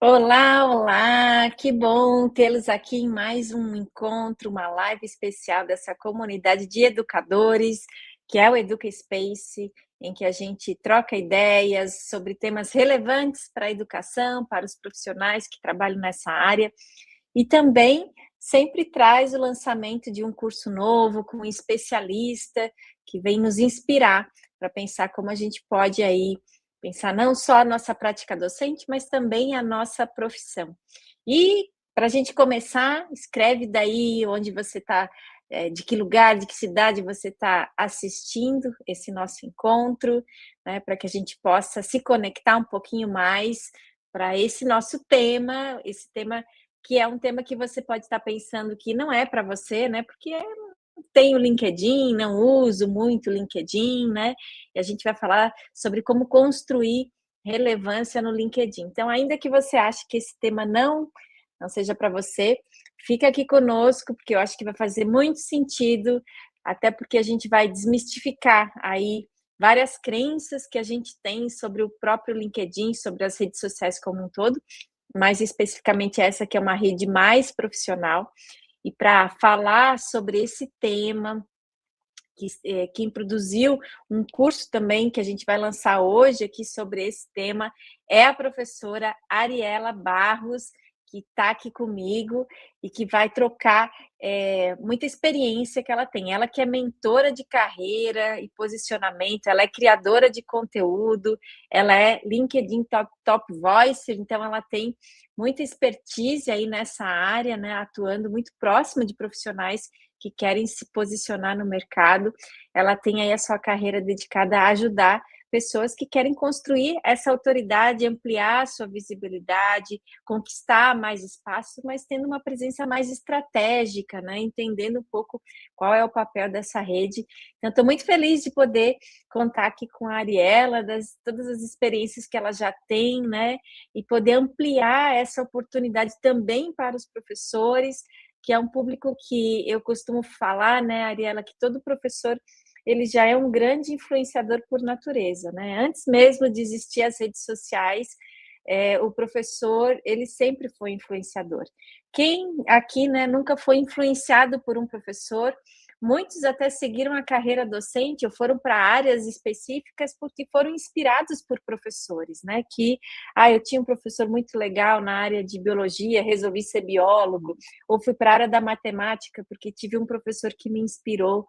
Olá, olá! Que bom tê-los aqui em mais um encontro, uma live especial dessa comunidade de educadores, que é o Educa Space, em que a gente troca ideias sobre temas relevantes para a educação, para os profissionais que trabalham nessa área, e também sempre traz o lançamento de um curso novo com um especialista que vem nos inspirar para pensar como a gente pode aí pensar não só a nossa prática docente, mas também a nossa profissão. E para a gente começar, escreve daí onde você está, de que lugar, de que cidade você está assistindo esse nosso encontro, né, para que a gente possa se conectar um pouquinho mais para esse tema que é um tema que você pode estar pensando que não é para você, né? Porque tem o LinkedIn, não uso muito o LinkedIn, né? E a gente vai falar sobre como construir relevância no LinkedIn. Então, ainda que você ache que esse tema não seja para você, fica aqui conosco, porque eu acho que vai fazer muito sentido, até porque a gente vai desmistificar aí várias crenças que a gente tem sobre o próprio LinkedIn, sobre as redes sociais como um todo, mais especificamente essa que é uma rede mais profissional. E para falar sobre esse tema, quem produziu um curso também que a gente vai lançar hoje aqui sobre esse tema é a professora Ariela Barros, que está aqui comigo e que vai trocar muita experiência que ela tem. Ela que é mentora de carreira e posicionamento, ela é criadora de conteúdo, ela é LinkedIn Top Voice, então ela tem muita expertise aí nessa área, né, atuando muito próxima de profissionais que querem se posicionar no mercado. Ela tem aí a sua carreira dedicada a ajudar pessoas que querem construir essa autoridade, ampliar a sua visibilidade, conquistar mais espaço, mas tendo uma presença mais estratégica, né? Entendendo um pouco qual é o papel dessa rede. Então, estou muito feliz de poder contar aqui com a Ariela, todas as experiências que ela já tem, né? E poder ampliar essa oportunidade também para os professores, que é um público que eu costumo falar, né, Ariela, que todo professor ele já é um grande influenciador por natureza, né? Antes mesmo de existir as redes sociais, o professor ele sempre foi influenciador. Quem aqui, né, nunca foi influenciado por um professor? Muitos até seguiram a carreira docente ou foram para áreas específicas porque foram inspirados por professores, né? Eu tinha um professor muito legal na área de biologia, resolvi ser biólogo, ou fui para a área da matemática porque tive um professor que me inspirou.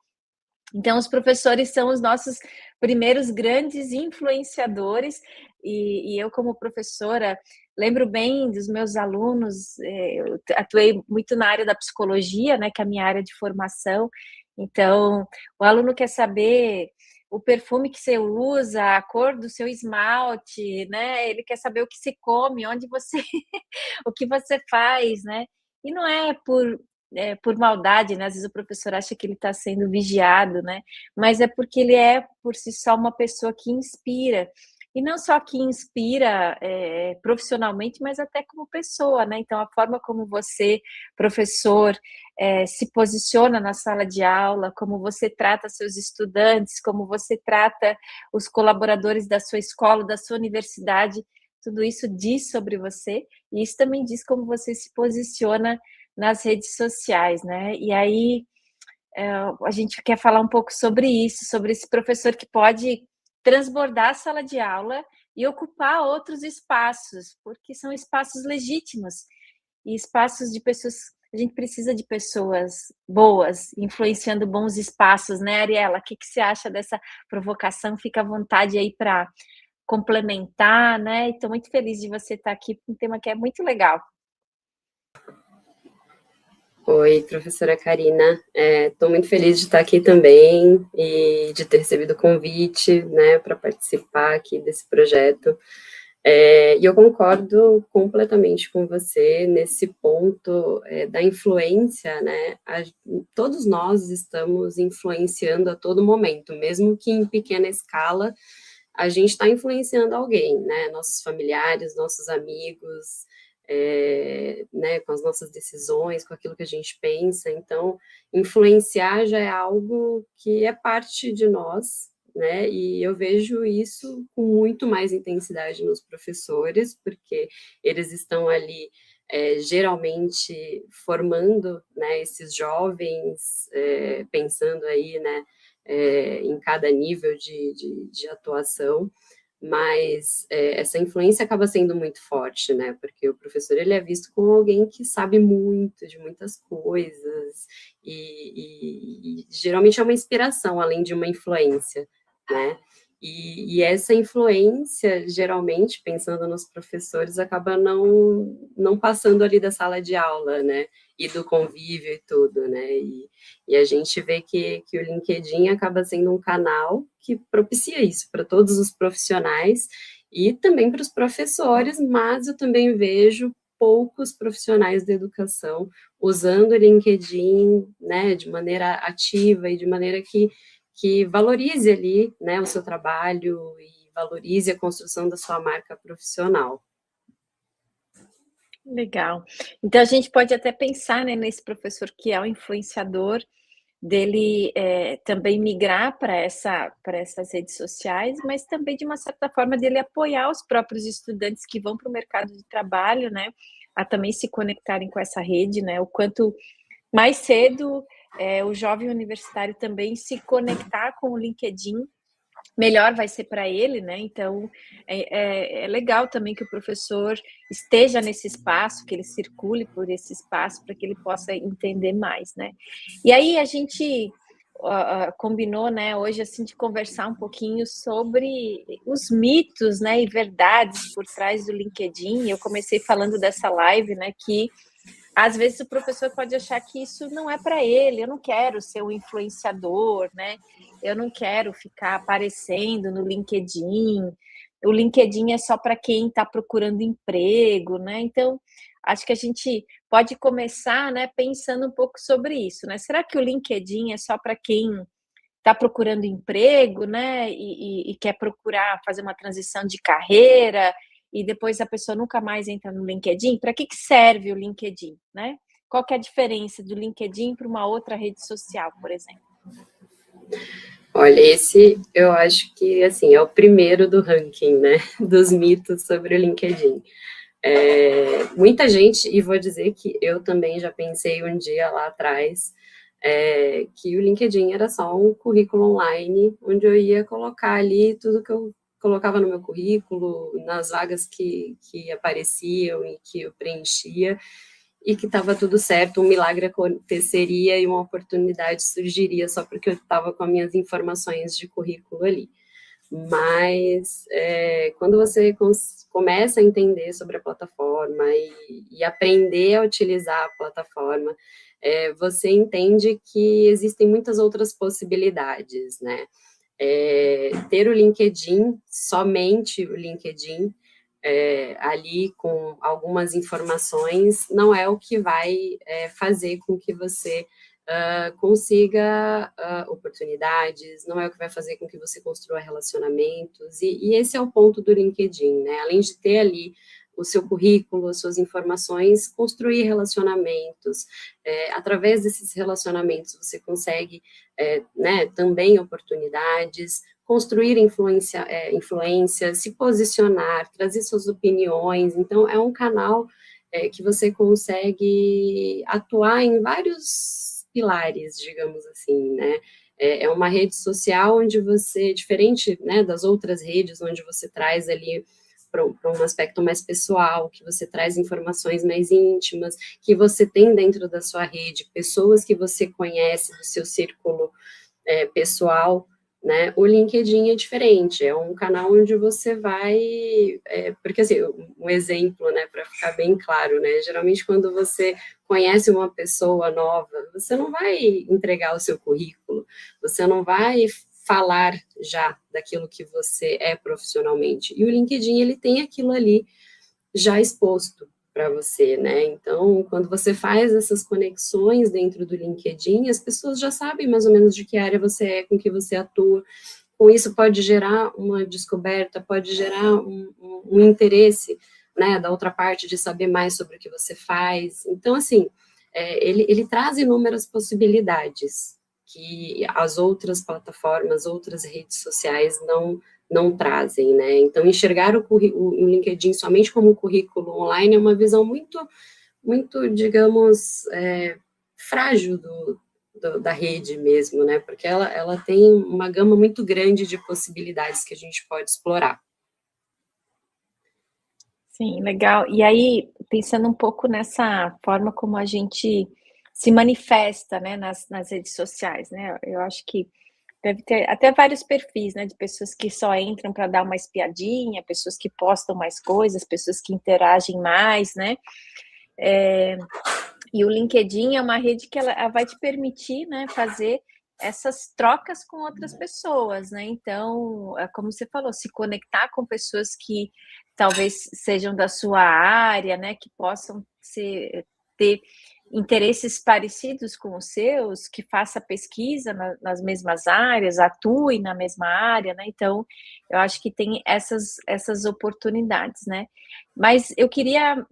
Então, os professores são os nossos primeiros grandes influenciadores, e eu, como professora, lembro bem dos meus alunos, eu atuei muito na área da psicologia, né, que é a minha área de formação, então, o aluno quer saber o perfume que você usa, a cor do seu esmalte, né, ele quer saber o que você come, onde você, o que você faz, né, e não é por maldade, né? Às vezes o professor acha que ele está sendo vigiado, né? Mas é porque ele é, por si só, uma pessoa que inspira. E não só que inspira profissionalmente, mas até como pessoa, né? Então, a forma como você, professor, se posiciona na sala de aula, como você trata seus estudantes, como você trata os colaboradores da sua escola, da sua universidade, tudo isso diz sobre você, e isso também diz como você se posiciona nas redes sociais, né? E aí a gente quer falar um pouco sobre isso, sobre esse professor que pode transbordar a sala de aula e ocupar outros espaços, porque são espaços legítimos e espaços de pessoas. A gente precisa de pessoas boas, influenciando bons espaços, né, Ariela? O que você acha dessa provocação? Fica à vontade aí para complementar, né? Estou muito feliz de você estar aqui com um tema que é muito legal. Oi, professora Karina. Estou muito feliz de estar aqui também e de ter recebido o convite, né, para participar aqui desse projeto. E eu concordo completamente com você nesse ponto da influência, né? Todos nós estamos influenciando a todo momento, mesmo que em pequena escala, a gente está influenciando alguém, né? Nossos familiares, nossos amigos, né, com as nossas decisões, com aquilo que a gente pensa. Então, influenciar já é algo que é parte de nós, né? E eu vejo isso com muito mais intensidade nos professores, porque eles estão ali geralmente formando, né, esses jovens, pensando aí, né, em cada nível de atuação, mas essa influência acaba sendo muito forte, né, porque o professor ele é visto como alguém que sabe muito de muitas coisas, e geralmente é uma inspiração, além de uma influência, né, e essa influência, geralmente, pensando nos professores, acaba não passando ali da sala de aula, né, e do convívio e tudo, né, e a gente vê que o LinkedIn acaba sendo um canal que propicia isso para todos os profissionais e também para os professores, mas eu também vejo poucos profissionais da educação usando o LinkedIn, né, de maneira ativa e de maneira que valorize ali, né, o seu trabalho e valorize a construção da sua marca profissional. Legal. Então a gente pode até pensar, né, nesse professor que é o influenciador, dele, também migrar para essas redes sociais, mas também de uma certa forma dele apoiar os próprios estudantes que vão para o mercado de trabalho, né, a também se conectarem com essa rede, né, o quanto mais cedo, o jovem universitário também se conectar com o LinkedIn, melhor vai ser para ele, né? Então é legal também que o professor esteja nesse espaço, que ele circule por esse espaço para que ele possa entender mais, né? E aí a gente combinou, né, hoje assim de conversar um pouquinho sobre os mitos, né, e verdades por trás do LinkedIn. Eu comecei falando dessa live, né, que às vezes o professor pode achar que isso não é para ele, eu não quero ser um influenciador, né? Eu não quero ficar aparecendo no LinkedIn. O LinkedIn é só para quem está procurando emprego, né? Então, acho que a gente pode começar, né, pensando um pouco sobre isso, né? Será que o LinkedIn é só para quem está procurando emprego, né? E quer procurar fazer uma transição de carreira? E depois a pessoa nunca mais entra no LinkedIn, para que serve o LinkedIn, né? Qual que é a diferença do LinkedIn para uma outra rede social, por exemplo? Olha, esse eu acho que, assim, é o primeiro do ranking, né, dos mitos sobre o LinkedIn. Muita gente, e vou dizer que eu também já pensei um dia lá atrás, que o LinkedIn era só um currículo online, onde eu ia colocar ali tudo que eu colocava no meu currículo, nas vagas que apareciam e que eu preenchia, e que estava tudo certo, um milagre aconteceria e uma oportunidade surgiria só porque eu estava com as minhas informações de currículo ali. Mas quando você começa a entender sobre a plataforma e aprender a utilizar a plataforma, você entende que existem muitas outras possibilidades, né? Ter o LinkedIn, somente o LinkedIn, ali com algumas informações, não é o que vai fazer com que você consiga oportunidades, não é o que vai fazer com que você construa relacionamentos, e esse é o ponto do LinkedIn, né? Além de ter ali o seu currículo, as suas informações, construir relacionamentos. Através desses relacionamentos, você consegue né, também oportunidades, construir influência, se posicionar, trazer suas opiniões. Então, é um canal que você consegue atuar em vários pilares, digamos assim, né? É uma rede social onde você, diferente, né, das outras redes, onde você traz ali para um aspecto mais pessoal, que você traz informações mais íntimas, que você tem dentro da sua rede, pessoas que você conhece do seu círculo pessoal, né? O LinkedIn é diferente, é um canal onde você vai, porque assim, um exemplo, né, para ficar bem claro, né, geralmente quando você conhece uma pessoa nova, você não vai entregar o seu currículo, você não vai falar já daquilo que você é profissionalmente, e o LinkedIn, ele tem aquilo ali já exposto para você, né? Então, quando você faz essas conexões dentro do LinkedIn, as pessoas já sabem mais ou menos de que área você é, com que você atua. Com isso, pode gerar uma descoberta, pode gerar um interesse, né, da outra parte de saber mais sobre o que você faz. Então, assim, ele traz inúmeras possibilidades, que as outras plataformas, outras redes sociais não trazem, né? Então, enxergar o LinkedIn somente como um currículo online é uma visão muito, digamos, frágil da rede mesmo, né? Porque ela tem uma gama muito grande de possibilidades que a gente pode explorar. Sim, legal. E aí, pensando um pouco nessa forma como a gente se manifesta, né, nas redes sociais, né? Eu acho que deve ter até vários perfis, né, de pessoas que só entram para dar uma espiadinha, pessoas que postam mais coisas, pessoas que interagem mais, né? E o LinkedIn é uma rede que ela vai te permitir, né, fazer essas trocas com outras pessoas, né? Então, é como você falou, se conectar com pessoas que talvez sejam da sua área, né, que possam ter interesses parecidos com os seus, que faça pesquisa nas mesmas áreas, atue na mesma área, né? Então, eu acho que tem essas oportunidades, né? Mas eu queria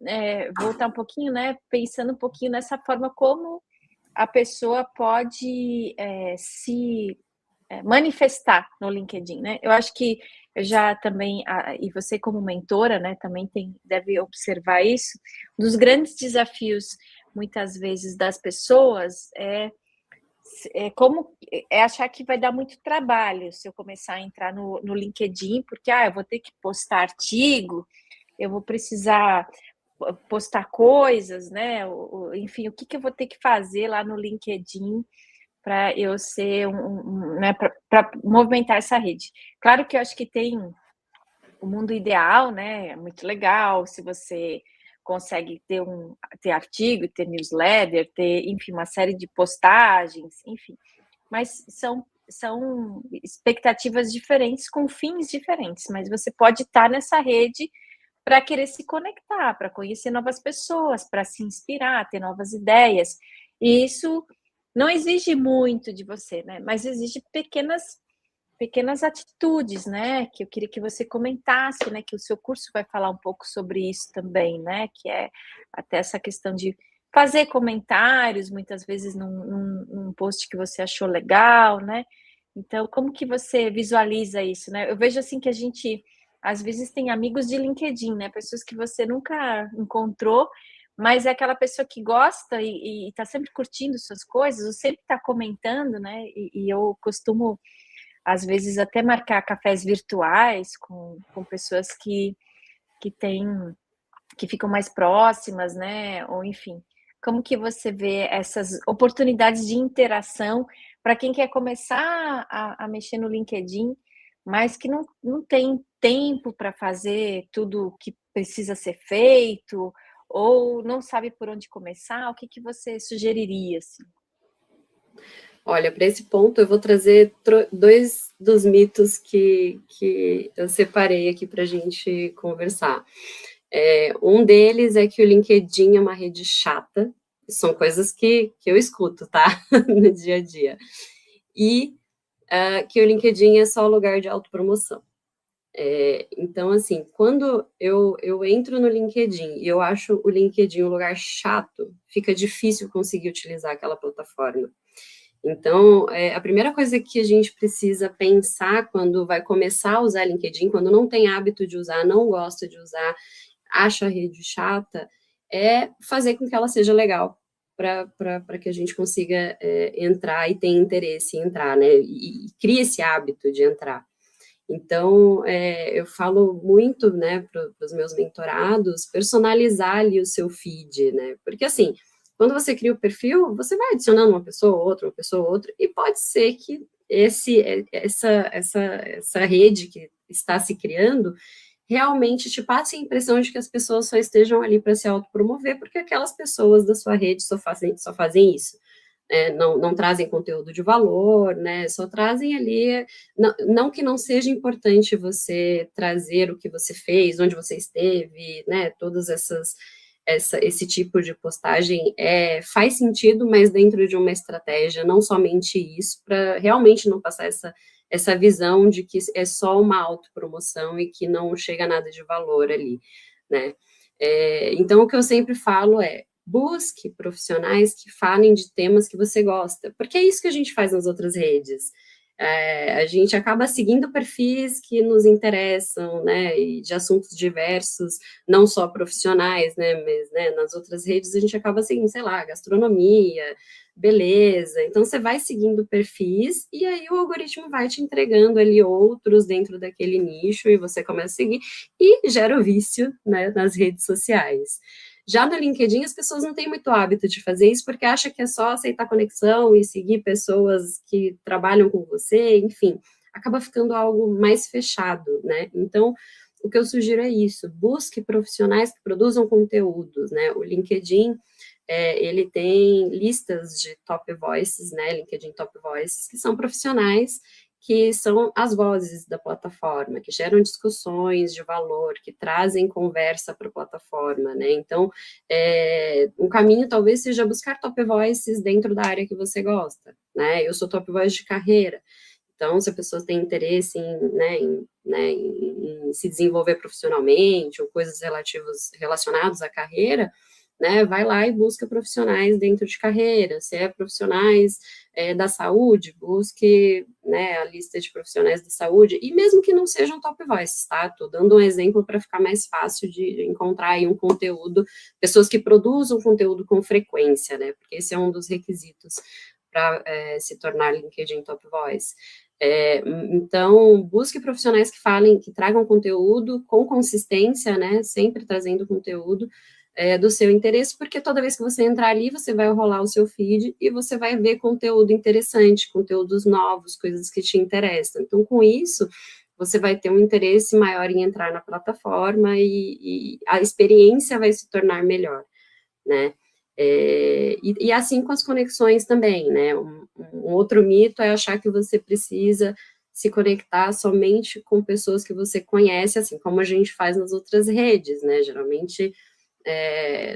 voltar um pouquinho, né? Pensando um pouquinho nessa forma como a pessoa pode se manifestar no LinkedIn, né? Eu acho que eu já também, e você como mentora, né, também deve observar isso. Um dos grandes desafios, muitas vezes, das pessoas é achar que vai dar muito trabalho se eu começar a entrar no LinkedIn, porque eu vou ter que postar artigo, eu vou precisar postar coisas, né? Enfim, o que eu vou ter que fazer lá no LinkedIn para eu ser né, para movimentar essa rede. Claro que eu acho que tem o mundo ideal, né? É muito legal se você consegue ter artigo, ter newsletter, ter, enfim, uma série de postagens, enfim. Mas são expectativas diferentes com fins diferentes, mas você pode estar nessa rede para querer se conectar, para conhecer novas pessoas, para se inspirar, ter novas ideias. E isso não exige muito de você, né? Mas exige pequenas atitudes, né? Que eu queria que você comentasse, né? Que o seu curso vai falar um pouco sobre isso também, né? Que é até essa questão de fazer comentários, muitas vezes num post que você achou legal, né? Então, como que você visualiza isso, né? Eu vejo assim que a gente às vezes tem amigos de LinkedIn, né? Pessoas que você nunca encontrou, mas é aquela pessoa que gosta e tá sempre curtindo suas coisas, ou sempre tá comentando, né? E eu costumo, às vezes, até marcar cafés virtuais com pessoas que têm, que ficam mais próximas, né? Ou enfim, como que você vê essas oportunidades de interação para quem quer começar a mexer no LinkedIn, mas que não tem tempo para fazer tudo o que precisa ser feito, ou não sabe por onde começar? O que você sugeriria, assim? Olha, para esse ponto eu vou trazer dois dos mitos que eu separei aqui para a gente conversar. Um deles é que o LinkedIn é uma rede chata, são coisas que eu escuto, tá? No dia a dia. E que o LinkedIn é só lugar de autopromoção. Então, assim, quando eu entro no LinkedIn e eu acho o LinkedIn um lugar chato, fica difícil conseguir utilizar aquela plataforma. Então, a primeira coisa que a gente precisa pensar quando vai começar a usar LinkedIn, quando não tem hábito de usar, não gosta de usar, acha a rede chata, é fazer com que ela seja legal, para que a gente consiga entrar e tenha interesse em entrar, né? E cria esse hábito de entrar. Então, eu falo muito, né, para os meus mentorados, personalizar ali o seu feed, né? Porque, assim, quando você cria o perfil, você vai adicionando uma pessoa, outra, e pode ser que essa rede que está se criando realmente te passe a impressão de que as pessoas só estejam ali para se autopromover, porque aquelas pessoas da sua rede só fazem isso. Não trazem conteúdo de valor, né? Só trazem ali, não que não seja importante você trazer o que você fez, onde você esteve, né? Todas esse tipo de postagem faz sentido, mas dentro de uma estratégia, não somente isso, para realmente não passar essa visão de que é só uma autopromoção e que não chega nada de valor ali, né? Então, o que eu sempre falo busque profissionais que falem de temas que você gosta, porque é isso que a gente faz nas outras redes. A gente acaba seguindo perfis que nos interessam, né, e de assuntos diversos, não só profissionais, né, mas, né, nas outras redes a gente acaba seguindo, sei lá, gastronomia, beleza, então você vai seguindo perfis, e aí o algoritmo vai te entregando ali outros dentro daquele nicho, e você começa a seguir, e gera o vício, né, nas redes sociais. Já no LinkedIn, as pessoas não têm muito hábito de fazer isso, porque acham que é só aceitar conexão e seguir pessoas que trabalham com você, enfim, acaba ficando algo mais fechado, né? Então, o que eu sugiro é isso, busque profissionais que produzam conteúdos, né? O LinkedIn, ele tem listas de top voices, né? LinkedIn Top Voices, que são profissionais que são as vozes da plataforma, que geram discussões de valor, que trazem conversa para a plataforma, né? Então, um caminho talvez seja buscar top voices dentro da área que você gosta, né? Eu sou top voice de carreira, então, se a pessoa tem interesse em se desenvolver profissionalmente ou coisas relacionadas à carreira, né, vai lá e busca profissionais dentro de carreira. Se é profissionais da saúde, busque, né, a lista de profissionais da saúde, e mesmo que não sejam top voices, tá? Estou dando um exemplo para ficar mais fácil de encontrar aí um conteúdo, pessoas que produzam conteúdo com frequência, né? Porque esse é um dos requisitos para se tornar LinkedIn Top Voice. Então, busque profissionais que falem, que tragam conteúdo com consistência, né? Sempre trazendo conteúdo do seu interesse, porque toda vez que você entrar ali, você vai rolar o seu feed e você vai ver conteúdo interessante, conteúdos novos, coisas que te interessam. Então, com isso, você vai ter um interesse maior em entrar na plataforma e a experiência vai se tornar melhor, né? E assim com as conexões também, né? Um outro mito é achar que você precisa se conectar somente com pessoas que você conhece, assim como a gente faz nas outras redes, né? Geralmente,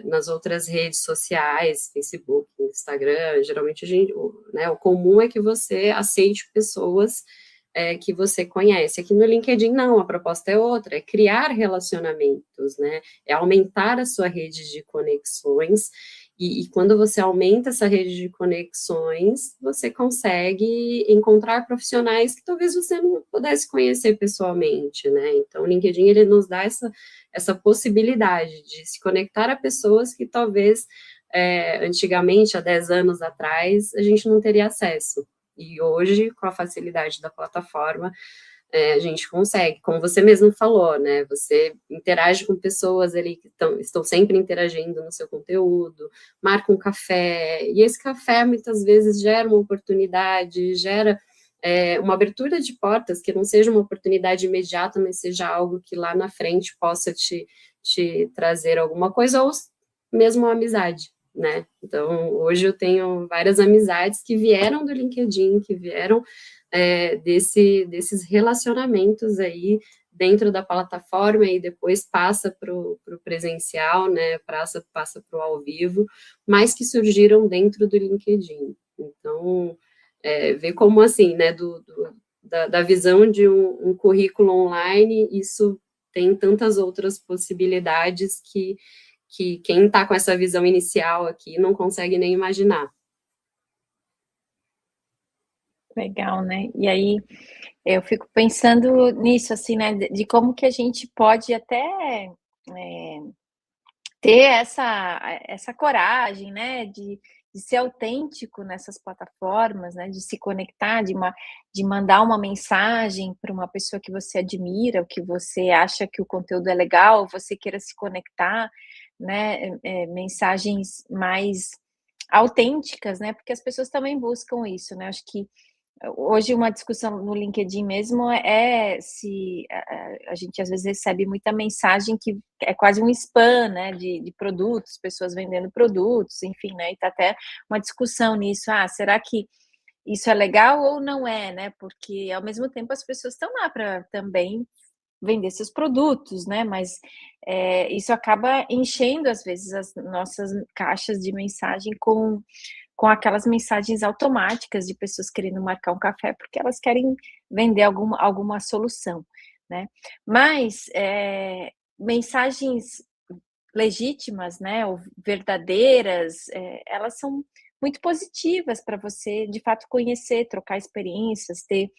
nas outras redes sociais, Facebook, Instagram, geralmente o comum é que você aceite pessoas que você conhece. Aqui no LinkedIn, não, a proposta é outra, é criar relacionamentos, né? É aumentar a sua rede de conexões, e quando você aumenta essa rede de conexões, você consegue encontrar profissionais que talvez você não pudesse conhecer pessoalmente, né? Então, o LinkedIn, ele nos dá essa possibilidade de se conectar a pessoas que talvez, antigamente, há 10 anos atrás, a gente não teria acesso. E hoje, com a facilidade da plataforma, a gente consegue, como você mesmo falou, né? Você interage com pessoas ali que estão sempre interagindo no seu conteúdo, marca um café, e esse café muitas vezes gera uma oportunidade, gera uma abertura de portas, que não seja uma oportunidade imediata, mas seja algo que lá na frente possa te trazer alguma coisa, ou mesmo uma amizade, né? Então, hoje eu tenho várias amizades que vieram do LinkedIn, que vieram desses relacionamentos aí dentro da plataforma, e depois passa para o presencial, né? Passa para o ao vivo, mas que surgiram dentro do LinkedIn. Então, ver como assim, né? Da visão de um currículo online, isso tem tantas outras possibilidades que quem está com essa visão inicial aqui não consegue nem imaginar. Legal, né? E aí eu fico pensando nisso, assim, né? De como que a gente pode até ter essa coragem, né? De ser autêntico nessas plataformas, né? De se conectar, de mandar uma mensagem para uma pessoa que você admira, ou que você acha que o conteúdo é legal, ou você queira se conectar, né? Mensagens mais autênticas, né? Porque as pessoas também buscam isso, né? Acho que hoje uma discussão no LinkedIn mesmo é se a gente às vezes recebe muita mensagem que é quase um spam, né, de produtos, pessoas vendendo produtos, enfim, né, e tá até uma discussão nisso, será que isso é legal ou não é, né, porque ao mesmo tempo as pessoas estão lá para também vender seus produtos, né, mas isso acaba enchendo às vezes as nossas caixas de mensagem com aquelas mensagens automáticas de pessoas querendo marcar um café, porque elas querem vender alguma solução, né. Mas, mensagens legítimas, né, ou verdadeiras, elas são muito positivas para você, de fato, conhecer, trocar experiências, ter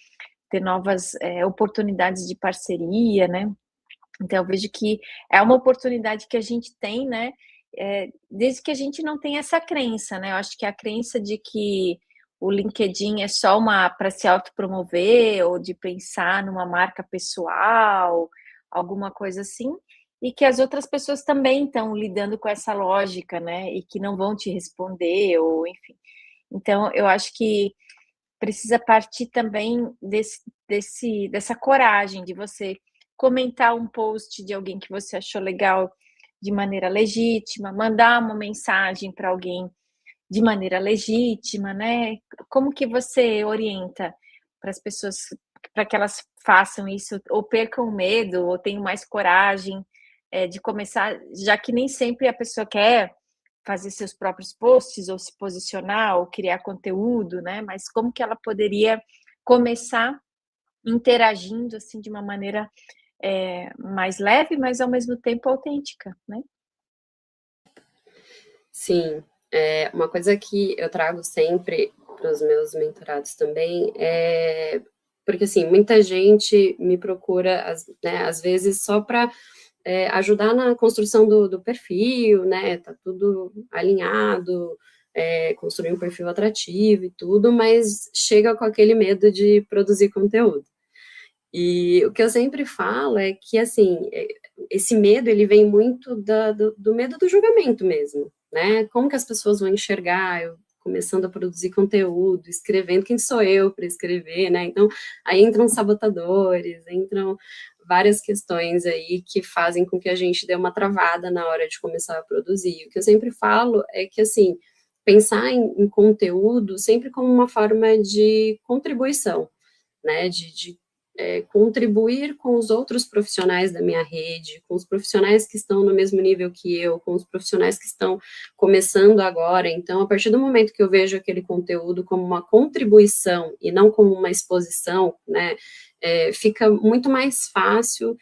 novas, oportunidades de parceria, né. Então eu vejo que é uma oportunidade que a gente tem, né, desde que a gente não tenha essa crença, né, eu acho que a crença de que o LinkedIn é só uma para se autopromover ou de pensar numa marca pessoal, alguma coisa assim, e que as outras pessoas também estão lidando com essa lógica, né, e que não vão te responder ou enfim. Então eu acho que precisa partir também dessa coragem de você comentar um post de alguém que você achou legal de maneira legítima, mandar uma mensagem para alguém de maneira legítima, né. Como que você orienta para as pessoas para que elas façam isso ou percam o medo ou tenham mais coragem, de começar, já que nem sempre a pessoa quer fazer seus próprios posts ou se posicionar ou criar conteúdo, né, mas como que ela poderia começar interagindo, assim, de uma maneira, mais leve, mas ao mesmo tempo autêntica, né? Sim, uma coisa que eu trago sempre para os meus mentorados também porque assim, muita gente me procura, né, às vezes só para ajudar na construção do perfil, né? Tá tudo alinhado, construir um perfil atrativo e tudo, mas chega com aquele medo de produzir conteúdo. E o que eu sempre falo é que, assim, esse medo, ele vem muito do medo do julgamento mesmo, né? Como que as pessoas vão enxergar eu começando a produzir conteúdo, escrevendo, quem sou eu para escrever, né? Então, aí entram sabotadores, entram várias questões aí que fazem com que a gente dê uma travada na hora de começar a produzir. O que eu sempre falo é que, assim, pensar em conteúdo sempre como uma forma de contribuição, né, de contribuir com os outros profissionais da minha rede, com os profissionais que estão no mesmo nível que eu, com os profissionais que estão começando agora. Então, a partir do momento que eu vejo aquele conteúdo como uma contribuição e não como uma exposição, né, fica muito mais fácil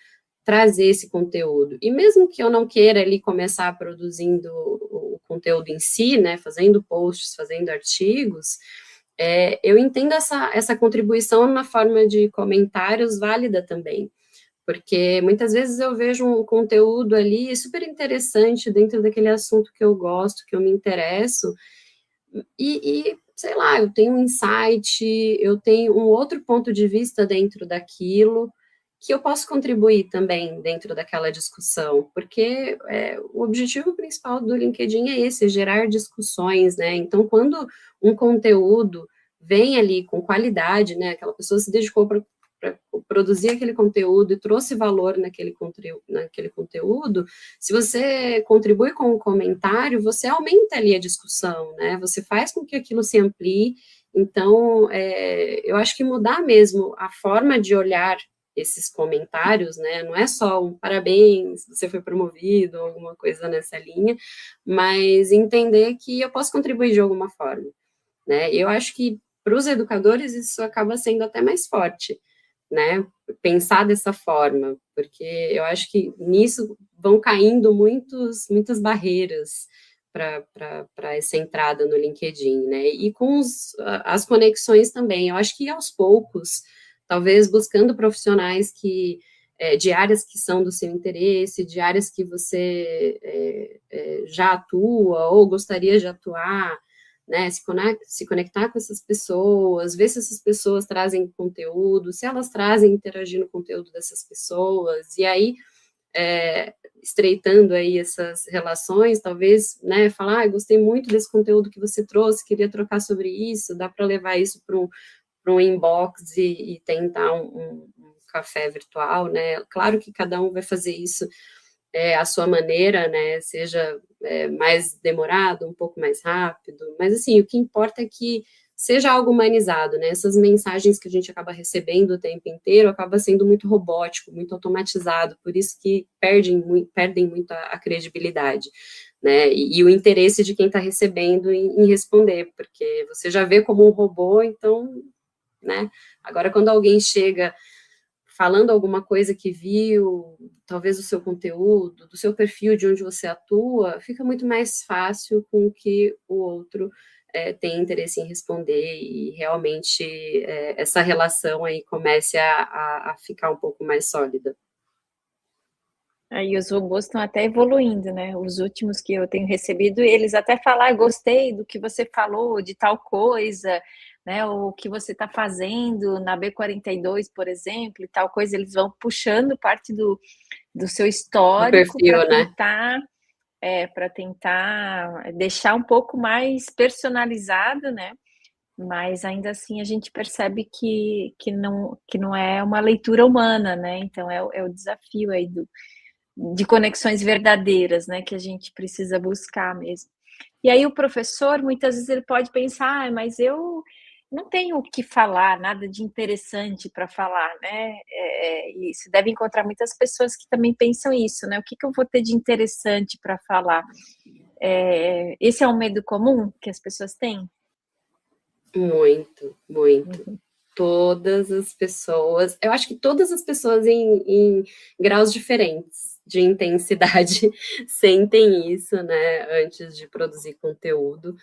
trazer esse conteúdo. E mesmo que eu não queira ali começar produzindo o conteúdo em si, né, fazendo posts, fazendo artigos, eu entendo essa contribuição na forma de comentários válida também, porque muitas vezes eu vejo um conteúdo ali super interessante dentro daquele assunto que eu gosto, que eu me interesso, sei lá, eu tenho um insight, eu tenho um outro ponto de vista dentro daquilo, que eu posso contribuir também dentro daquela discussão, porque o objetivo principal do LinkedIn é esse, gerar discussões, né? Então, quando um conteúdo vem ali com qualidade, né? Aquela pessoa se dedicou para produzir aquele conteúdo e trouxe valor naquele conteúdo, se você contribui com um comentário, você aumenta ali a discussão, né? Você faz com que aquilo se amplie. Então, eu acho que mudar mesmo a forma de olhar esses comentários, né? Não é só um parabéns, você foi promovido, alguma coisa nessa linha, mas entender que eu posso contribuir de alguma forma, né? E eu acho que para os educadores isso acaba sendo até mais forte, né? Pensar dessa forma, porque eu acho que nisso vão caindo muitas barreiras para essa entrada no LinkedIn, né? E com as conexões também. Eu acho que aos poucos, talvez buscando profissionais de áreas que são do seu interesse, de áreas que você já atua ou gostaria de atuar, né, se conectar com essas pessoas, ver se essas pessoas trazem conteúdo, se elas trazem interagindo no conteúdo dessas pessoas, e aí, estreitando aí essas relações, talvez, né, falar, gostei muito desse conteúdo que você trouxe, queria trocar sobre isso, dá para levar isso para um inbox e tentar um café virtual, né, claro que cada um vai fazer isso a sua maneira, né, seja mais demorado, um pouco mais rápido, mas assim, o que importa é que seja algo humanizado, né, essas mensagens que a gente acaba recebendo o tempo inteiro acaba sendo muito robótico, muito automatizado, por isso que perdem muito a credibilidade, né, e o interesse de quem está recebendo em responder, porque você já vê como um robô, então, né, agora quando alguém chega falando alguma coisa que viu, talvez do seu conteúdo, do seu perfil, de onde você atua, fica muito mais fácil com que o outro tem interesse em responder e realmente essa relação aí comece a ficar um pouco mais sólida. Aí os robôs estão até evoluindo, né? Os últimos que eu tenho recebido, eles até falam, gostei do que você falou, de tal coisa, né? O que você está fazendo na B42, por exemplo, e tal coisa, eles vão puxando parte do seu Do histórico perfil, né? para tentar deixar um pouco mais personalizado, né? Mas ainda assim a gente percebe que não é uma leitura humana, né? Então é o desafio aí de conexões verdadeiras, né? Que a gente precisa buscar mesmo. E aí o professor, muitas vezes, ele pode pensar, mas eu não tenho o que falar, nada de interessante para falar, né? E você deve encontrar muitas pessoas que também pensam isso, né? O que eu vou ter de interessante para falar? Esse é um medo comum que as pessoas têm? Muito, muito. Todas as pessoas, eu acho que todas as pessoas em graus diferentes de intensidade sentem isso, né, antes de produzir conteúdo.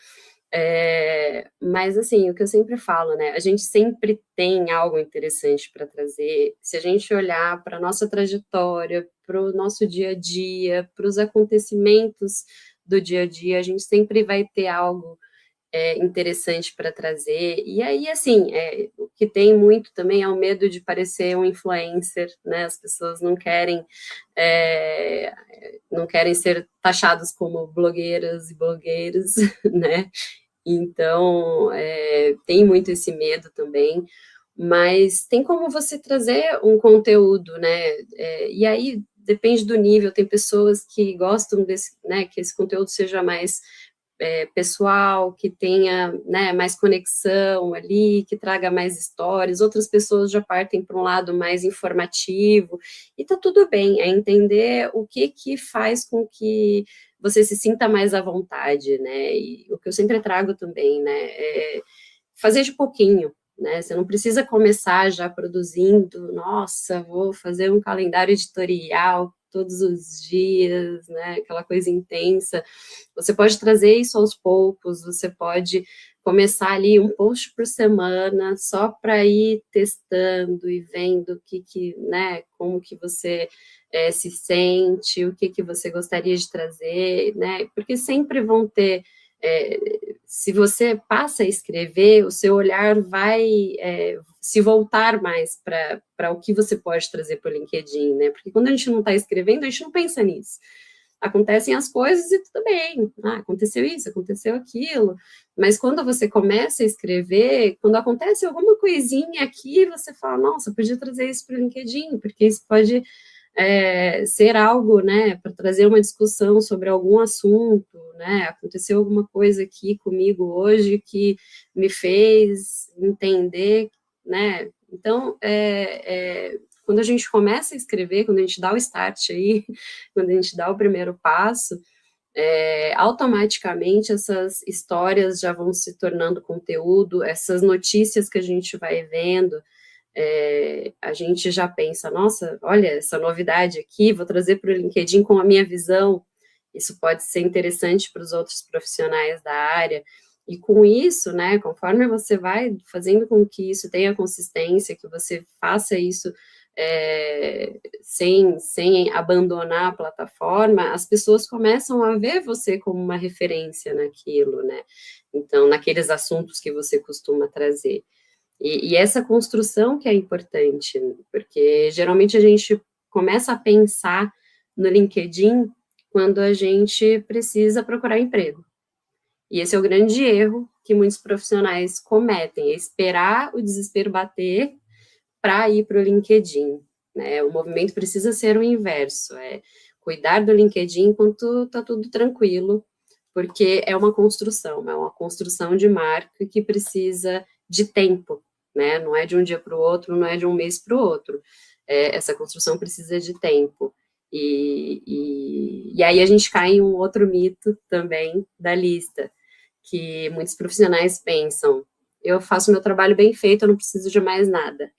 Mas, assim, o que eu sempre falo, né, a gente sempre tem algo interessante para trazer. Se a gente olhar para a nossa trajetória, para o nosso dia a dia, para os acontecimentos do dia a dia, a gente sempre vai ter algo interessante para trazer. E aí, assim, o que tem muito também é o medo de parecer um influencer, né? As pessoas não querem ser taxados como blogueiras e blogueiros, né? Então, tem muito esse medo também, mas tem como você trazer um conteúdo, né? E aí depende do nível. Tem pessoas que gostam desse, né? Que esse conteúdo seja mais pessoal, que tenha, né, mais conexão ali, que traga mais histórias. Outras pessoas já partem para um lado mais informativo, e tá tudo bem, é entender o que faz com que você se sinta mais à vontade, né, e o que eu sempre trago também, né, é fazer de pouquinho, né, você não precisa começar já produzindo, nossa, vou fazer um calendário editorial todos os dias, né, aquela coisa intensa. Você pode trazer isso aos poucos, você pode começar ali um post por semana, só para ir testando e vendo né, como que você se sente, o que você gostaria de trazer, né, porque sempre vão ter, se você passa a escrever, o seu olhar vai se voltar mais para o que você pode trazer para o LinkedIn, né? Porque quando a gente não está escrevendo, a gente não pensa nisso. Acontecem as coisas e tudo bem. Aconteceu isso, aconteceu aquilo. Mas quando você começa a escrever, quando acontece alguma coisinha aqui, você fala, nossa, podia trazer isso para o LinkedIn, porque isso pode ser algo, né, para trazer uma discussão sobre algum assunto, né, aconteceu alguma coisa aqui comigo hoje que me fez entender, né, então, quando a gente começa a escrever, quando a gente dá o start aí, quando a gente dá o primeiro passo, automaticamente essas histórias já vão se tornando conteúdo, essas notícias que a gente vai vendo, a gente já pensa, nossa, olha, essa novidade aqui, vou trazer para o LinkedIn com a minha visão, isso pode ser interessante para os outros profissionais da área, e com isso, né, conforme você vai fazendo com que isso tenha consistência, que você faça isso sem abandonar a plataforma, as pessoas começam a ver você como uma referência naquilo, né, então, naqueles assuntos que você costuma trazer. E essa construção que é importante, porque geralmente a gente começa a pensar no LinkedIn quando a gente precisa procurar emprego. E esse é o grande erro que muitos profissionais cometem, é esperar o desespero bater para ir para o LinkedIn, né? O movimento precisa ser o inverso, cuidar do LinkedIn enquanto está tudo tranquilo, porque é uma construção de marca que precisa de tempo, né? Não é de um dia para o outro, não é de um mês para o outro. Essa construção precisa de tempo. E aí a gente cai em um outro mito também da lista, que muitos profissionais pensam, eu faço meu trabalho bem feito, eu não preciso de mais nada.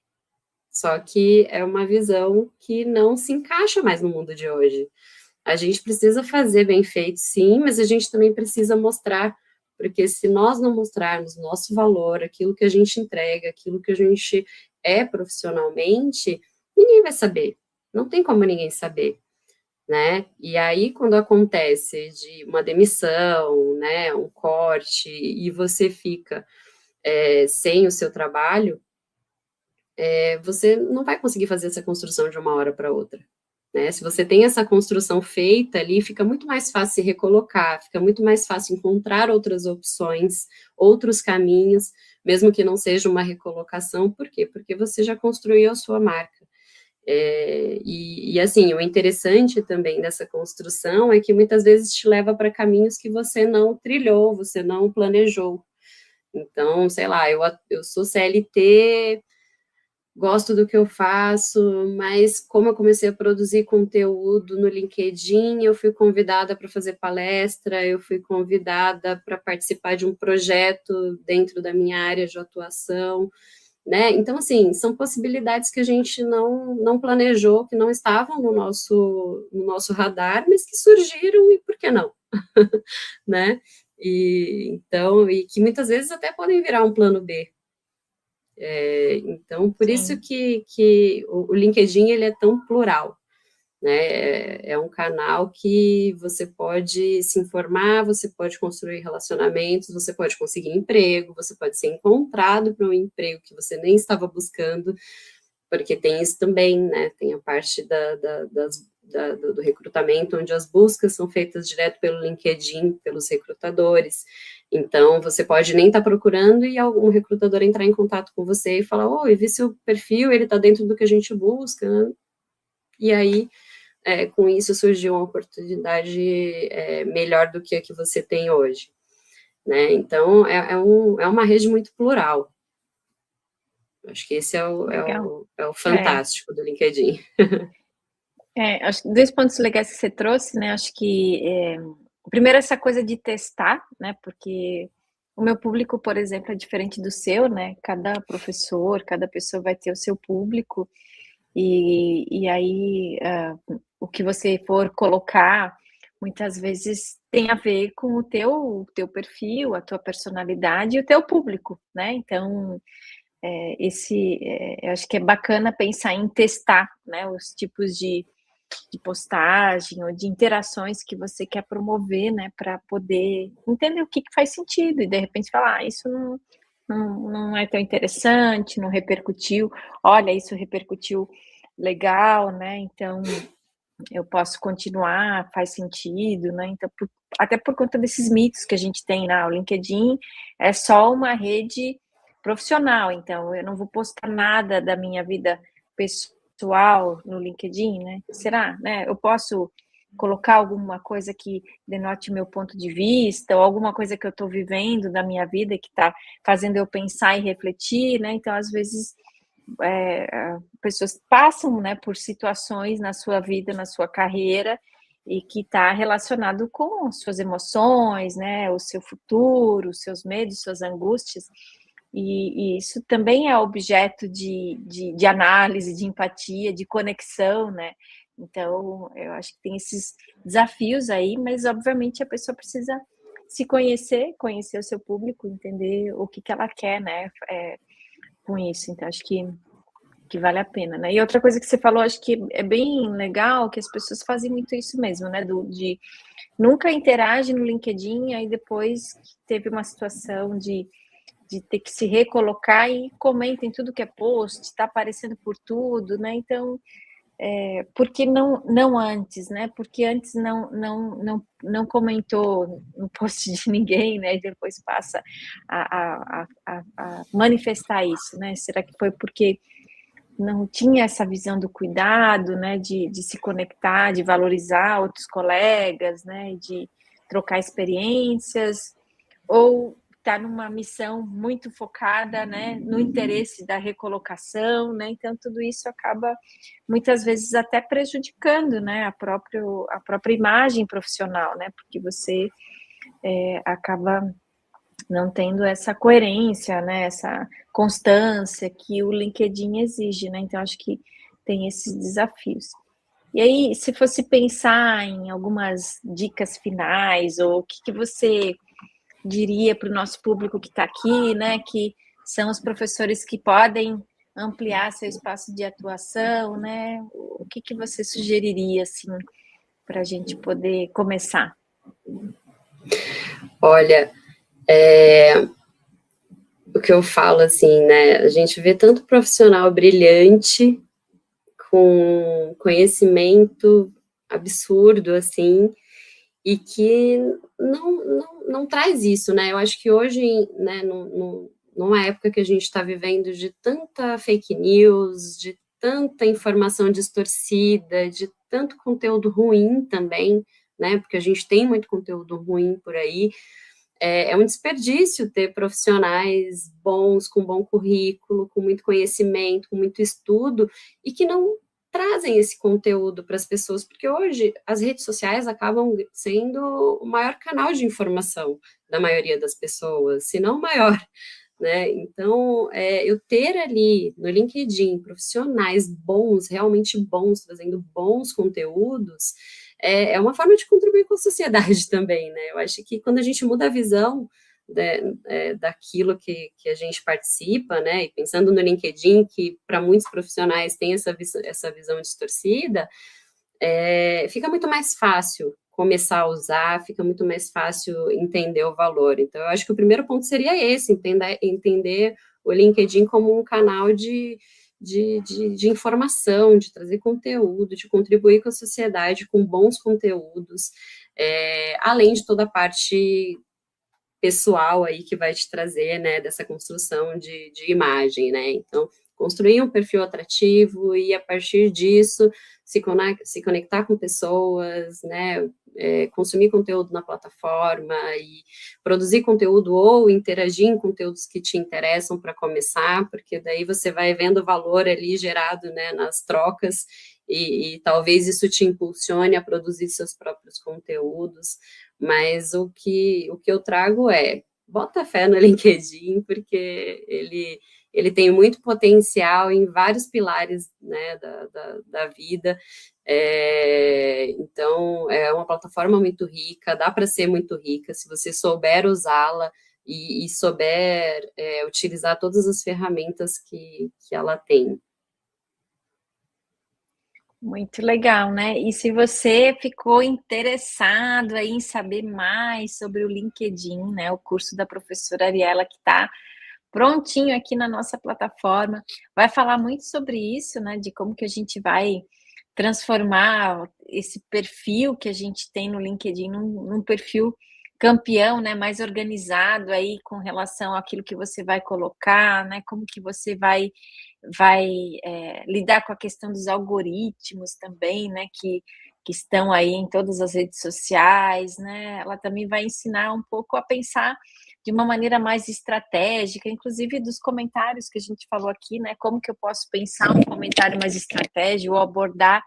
Só que é uma visão que não se encaixa mais no mundo de hoje. A gente precisa fazer bem feito, sim, mas a gente também precisa mostrar, porque se nós não mostrarmos nosso valor, aquilo que a gente entrega, aquilo que a gente é profissionalmente, ninguém vai saber. Não tem como ninguém saber, né? E aí, quando acontece de uma demissão, né, um corte, e você fica sem o seu trabalho, você não vai conseguir fazer essa construção de uma hora para outra. Né? Se você tem essa construção feita ali, fica muito mais fácil se recolocar, fica muito mais fácil encontrar outras opções, outros caminhos, mesmo que não seja uma recolocação. Por quê? Porque você já construiu a sua marca. Assim, o interessante também dessa construção é que muitas vezes te leva para caminhos que você não trilhou, você não planejou. Então, sei lá, eu sou CLT, gosto do que eu faço, mas como eu comecei a produzir conteúdo no LinkedIn, eu fui convidada para fazer palestra, eu fui convidada para participar de um projeto dentro da minha área de atuação, né? Então, assim, são possibilidades que a gente não planejou, que não estavam no nosso radar, mas que surgiram e por que não, né? E que muitas vezes até podem virar um plano B. Então, por isso que o LinkedIn ele é tão plural, né? É um canal que você pode se informar, você pode construir relacionamentos, você pode conseguir emprego, você pode ser encontrado para um emprego que você nem estava buscando, porque tem isso também, né? Tem a parte do recrutamento, onde as buscas são feitas direto pelo LinkedIn, pelos recrutadores. Então, você pode nem estar procurando e algum recrutador entrar em contato com você e falar, oi, vi seu perfil, ele está dentro do que a gente busca, né? E aí, com isso surgiu uma oportunidade melhor do que a que você tem hoje, né? Então, é uma rede muito plural. Acho que esse é o fantástico do LinkedIn. Acho que 2 pontos legais que você trouxe, né? Acho que primeiro essa coisa de testar, né? Porque o meu público, por exemplo, é diferente do seu, né? Cada professor, cada pessoa vai ter o seu público, e aí o que você for colocar muitas vezes tem a ver com o teu perfil, a tua personalidade e o teu público, né? Então, eu acho que é bacana pensar em testar, né? Os tipos de postagem ou de interações que você quer promover, né, para poder entender o que faz sentido e de repente falar, isso não é tão interessante, não repercutiu, olha, isso repercutiu legal, né, então eu posso continuar, faz sentido, né, então até por conta desses mitos que a gente tem, o LinkedIn é só uma rede profissional, então eu não vou postar nada da minha vida pessoal no LinkedIn, né? Será, né? Eu posso colocar alguma coisa que denote meu ponto de vista, ou alguma coisa que eu estou vivendo da minha vida que está fazendo eu pensar e refletir, né? Então, às vezes, pessoas passam, né, por situações na sua vida, na sua carreira, e que está relacionado com suas emoções, né, o seu futuro, os seus medos, suas angústias, e isso também é objeto de análise, de empatia, de conexão, né? Então, eu acho que tem esses desafios aí, mas obviamente a pessoa precisa se conhecer, conhecer o seu público, entender o que ela quer, né? Com isso. Então, acho que vale a pena, né? E outra coisa que você falou, acho que é bem legal, que as pessoas fazem muito isso mesmo, né? De nunca interage no LinkedIn, aí depois teve uma situação de ter que se recolocar e comenta em tudo que é post, está aparecendo por tudo, né? Então, por que não antes, né? Porque antes não comentou no post de ninguém, né? E depois passa a manifestar isso, né? Será que foi porque não tinha essa visão do cuidado, né? De se conectar, de valorizar outros colegas, né? De trocar experiências, ou está numa missão muito focada, né, no interesse da recolocação, né? Então tudo isso acaba muitas vezes até prejudicando, né, a própria imagem profissional, né? Porque você acaba não tendo essa coerência, né, essa constância que o LinkedIn exige, né? Então, acho que tem esses desafios. E aí, se fosse pensar em algumas dicas finais, ou o que você diria para o nosso público que está aqui, né, que são os professores que podem ampliar seu espaço de atuação, né? O que você sugeriria, assim, para a gente poder começar? Olha, o que eu falo, assim, né, a gente vê tanto profissional brilhante, com conhecimento absurdo, assim, e que não traz isso, né? Eu acho que hoje, né, numa época que a gente está vivendo de tanta fake news, de tanta informação distorcida, de tanto conteúdo ruim também, né? Porque a gente tem muito conteúdo ruim por aí. É um desperdício ter profissionais bons, com bom currículo, com muito conhecimento, com muito estudo, e que não trazem esse conteúdo para as pessoas, porque hoje as redes sociais acabam sendo o maior canal de informação da maioria das pessoas, se não o maior, né? Então, eu ter ali no LinkedIn profissionais bons, realmente bons, trazendo bons conteúdos, é uma forma de contribuir com a sociedade também, né? Eu acho que quando a gente muda a visão daquilo que a gente participa, né? E pensando no LinkedIn, que para muitos profissionais tem essa visão distorcida, fica muito mais fácil começar a usar, fica muito mais fácil entender o valor. Então, eu acho que o primeiro ponto seria esse, entender o LinkedIn como um canal de informação, de trazer conteúdo, de contribuir com a sociedade com bons conteúdos, além de toda a parte pessoal aí que vai te trazer, né, dessa construção de imagem, né? Então, construir um perfil atrativo e, a partir disso, se conectar com pessoas, né, consumir conteúdo na plataforma e produzir conteúdo ou interagir em conteúdos que te interessam para começar, porque daí você vai vendo o valor ali gerado, né, nas trocas e talvez isso te impulsione a produzir seus próprios conteúdos, mas o que eu trago bota fé no LinkedIn, porque ele tem muito potencial em vários pilares, né, da vida, então é uma plataforma muito rica, dá para ser muito rica, se você souber usá-la e souber utilizar todas as ferramentas que ela tem. Muito legal, né? E se você ficou interessado aí em saber mais sobre o LinkedIn, né? O curso da professora Ariela que está prontinho aqui na nossa plataforma, vai falar muito sobre isso, né? De como que a gente vai transformar esse perfil que a gente tem no LinkedIn num perfil campeão, né? Mais organizado aí com relação àquilo que você vai colocar, né? Como que você vai lidar com a questão dos algoritmos também, né, que estão aí em todas as redes sociais, né? Ela também vai ensinar um pouco a pensar de uma maneira mais estratégica, inclusive dos comentários que a gente falou aqui, né? Como que eu posso pensar um comentário mais estratégico ou abordar,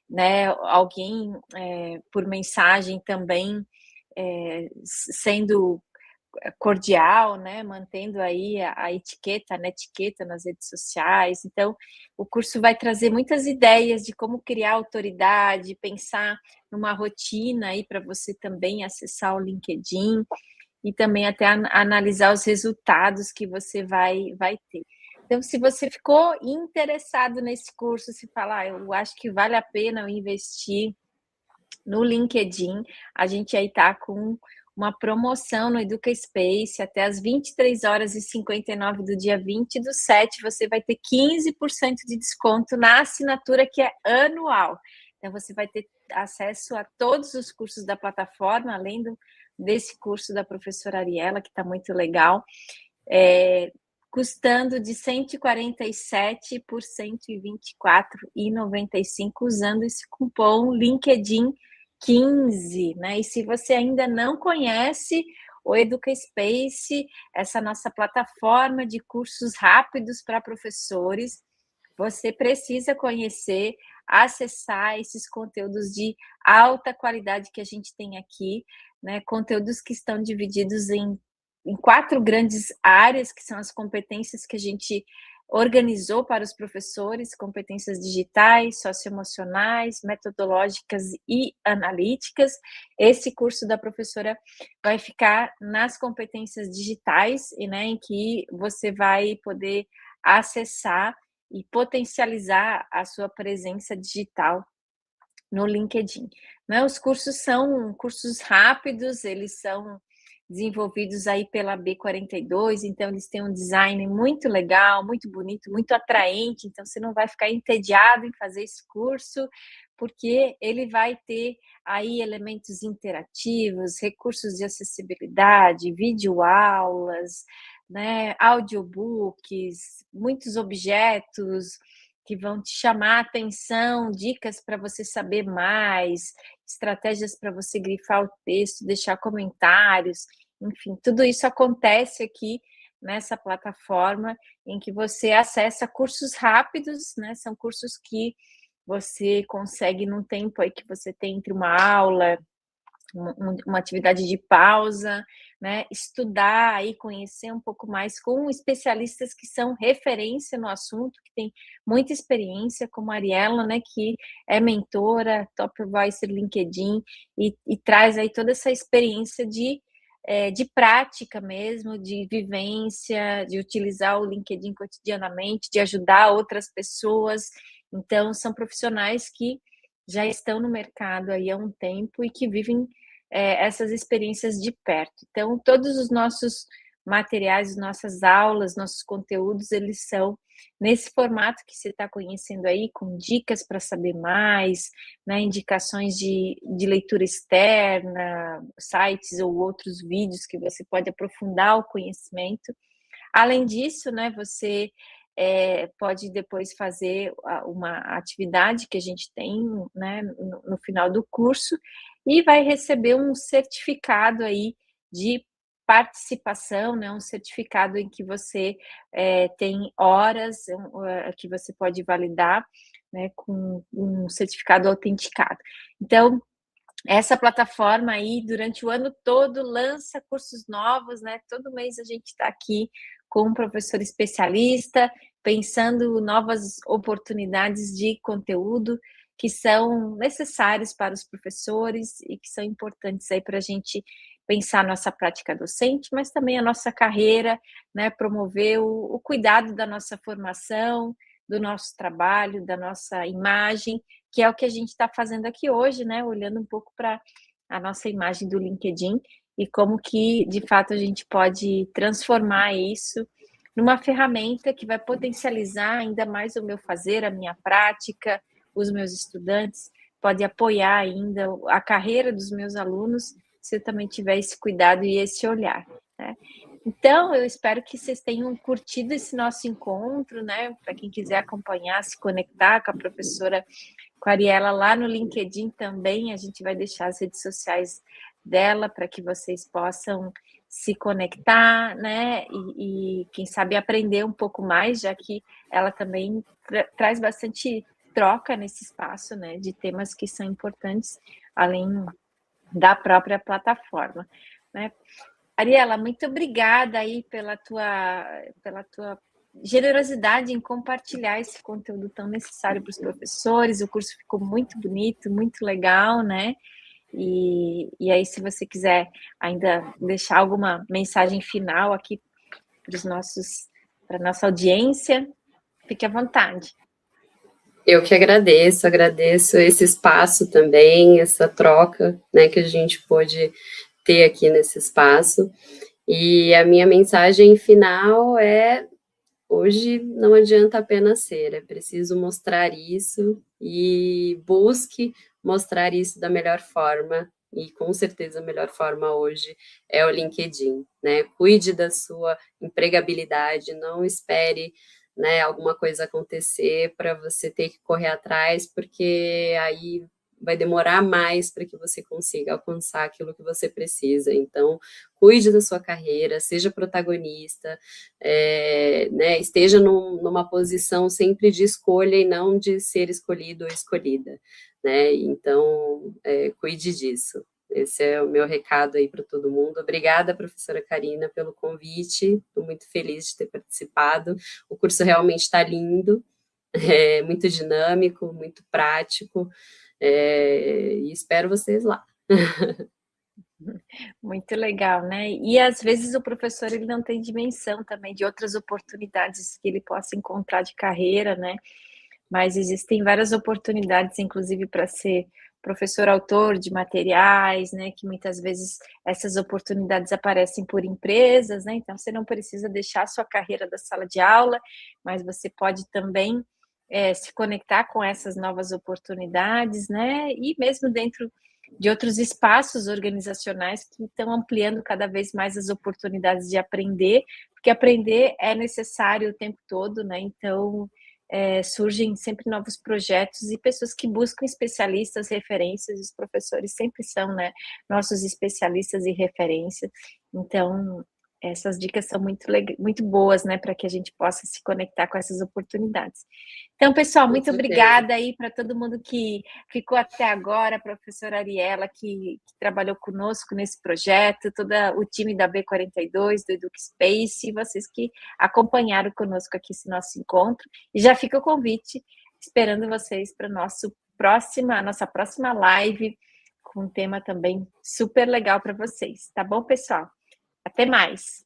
né, alguém por mensagem também sendo cordial, né, mantendo aí a etiqueta, né, etiqueta nas redes sociais. Então, o curso vai trazer muitas ideias de como criar autoridade, pensar numa rotina aí para você também acessar o LinkedIn e também até analisar os resultados que você vai ter. Então, se você ficou interessado nesse curso, se falar, eu acho que vale a pena eu investir no LinkedIn, a gente aí está com uma promoção no Educa Space até as 23h59 do dia 20/7, você vai ter 15% de desconto na assinatura que é anual. Então, você vai ter acesso a todos os cursos da plataforma, além desse curso da professora Ariela, que está muito legal, custando de 147 por 124,95, usando esse cupom LinkedIn 15, né? E se você ainda não conhece o Educa Space, essa nossa plataforma de cursos rápidos para professores, você precisa conhecer, acessar esses conteúdos de alta qualidade que a gente tem aqui, né? Conteúdos que estão divididos em em 4 grandes áreas, que são as competências que a gente organizou para os professores: competências digitais, socioemocionais, metodológicas e analíticas. Esse curso da professora vai ficar nas competências digitais, né, em que você vai poder acessar e potencializar a sua presença digital no LinkedIn. Né? Os cursos são cursos rápidos, eles são desenvolvidos aí pela B42, então eles têm um design muito legal, muito bonito, muito atraente, então você não vai ficar entediado em fazer esse curso, porque ele vai ter aí elementos interativos, recursos de acessibilidade, videoaulas, né, audiobooks, muitos objetos que vão te chamar a atenção, dicas para você saber mais, estratégias para você grifar o texto, deixar comentários, enfim, tudo isso acontece aqui nessa plataforma em que você acessa cursos rápidos, né? São cursos que você consegue num tempo aí que você tem entre uma aula, uma atividade de pausa, né? Estudar e conhecer um pouco mais com especialistas que são referência no assunto, que tem muita experiência, como a Ariela, né? Que é mentora, Top Voice LinkedIn e traz aí toda essa experiência de prática mesmo, de vivência, de utilizar o LinkedIn cotidianamente, de ajudar outras pessoas. Então, são profissionais que já estão no mercado aí há um tempo e que vivem essas experiências de perto. Então, todos os nossos materiais, nossas aulas, nossos conteúdos, eles são nesse formato que você está conhecendo aí, com dicas para saber mais, né, indicações de leitura externa, sites ou outros vídeos que você pode aprofundar o conhecimento. Além disso, né, você pode depois fazer uma atividade que a gente tem, né, no final do curso e vai receber um certificado aí de participação, né, um certificado em que você tem horas que você pode validar, né, com um certificado autenticado. Então, essa plataforma aí, durante o ano todo, lança cursos novos, né? Todo mês a gente está aqui com um professor especialista, pensando novas oportunidades de conteúdo que são necessários para os professores e que são importantes aí para a gente pensar a nossa prática docente, mas também a nossa carreira, né? Promover o cuidado da nossa formação, do nosso trabalho, da nossa imagem, que é o que a gente está fazendo aqui hoje, né? Olhando um pouco para a nossa imagem do LinkedIn e como que, de fato, a gente pode transformar isso numa ferramenta que vai potencializar ainda mais o meu fazer, a minha prática, os meus estudantes, pode apoiar ainda a carreira dos meus alunos, se eu também tiver esse cuidado e esse olhar, né? Então, eu espero que vocês tenham curtido esse nosso encontro, né? Para quem quiser acompanhar, se conectar com a professora, com a Ariela lá no LinkedIn também, a gente vai deixar as redes sociais dela para que vocês possam se conectar, né? E quem sabe aprender um pouco mais, já que ela também traz bastante troca nesse espaço, né? De temas que são importantes, além da própria plataforma, né? Ariela, muito obrigada aí pela tua generosidade em compartilhar esse conteúdo tão necessário para os professores. O curso ficou muito bonito, muito legal, né? E aí, se você quiser ainda deixar alguma mensagem final aqui para a nossa audiência, fique à vontade. Eu que agradeço esse espaço também, essa troca, né, que a gente pôde ter aqui nesse espaço. E a minha mensagem final é: hoje não adianta apenas ser, é preciso mostrar isso e busque mostrar isso da melhor forma. E com certeza a melhor forma hoje é o LinkedIn, né? Cuide da sua empregabilidade, não espere, né, alguma coisa acontecer para você ter que correr atrás, porque aí vai demorar mais para que você consiga alcançar aquilo que você precisa. Então, cuide da sua carreira, seja protagonista, né, esteja numa posição sempre de escolha e não de ser escolhido ou escolhida, né? Então, cuide disso. Esse é o meu recado aí para todo mundo. Obrigada, professora Karina, pelo convite. Estou muito feliz de ter participado. O curso realmente está lindo, é muito dinâmico, muito prático, e espero vocês lá. Muito legal, né? E às vezes o professor ele não tem dimensão também de outras oportunidades que ele possa encontrar de carreira, né? Mas existem várias oportunidades, inclusive para ser professor autor de materiais, né? Que muitas vezes essas oportunidades aparecem por empresas, né? Então você não precisa deixar a sua carreira da sala de aula, mas você pode também se conectar com essas novas oportunidades, né? E mesmo dentro de outros espaços organizacionais que estão ampliando cada vez mais as oportunidades de aprender, porque aprender é necessário o tempo todo, né? Então, surgem sempre novos projetos e pessoas que buscam especialistas, referências, os professores sempre são, né, nossos especialistas e referências. Então, essas dicas são muito boas, né, para que a gente possa se conectar com essas oportunidades. Então, pessoal, Com muito certeza. obrigada aí para todo mundo que ficou até agora, a professora Ariela, que trabalhou conosco nesse projeto, todo o time da B42, do EducSpace, e vocês que acompanharam conosco aqui esse nosso encontro. E já fica o convite, esperando vocês para a nossa próxima live, com um tema também super legal para vocês. Tá bom, pessoal? Até mais!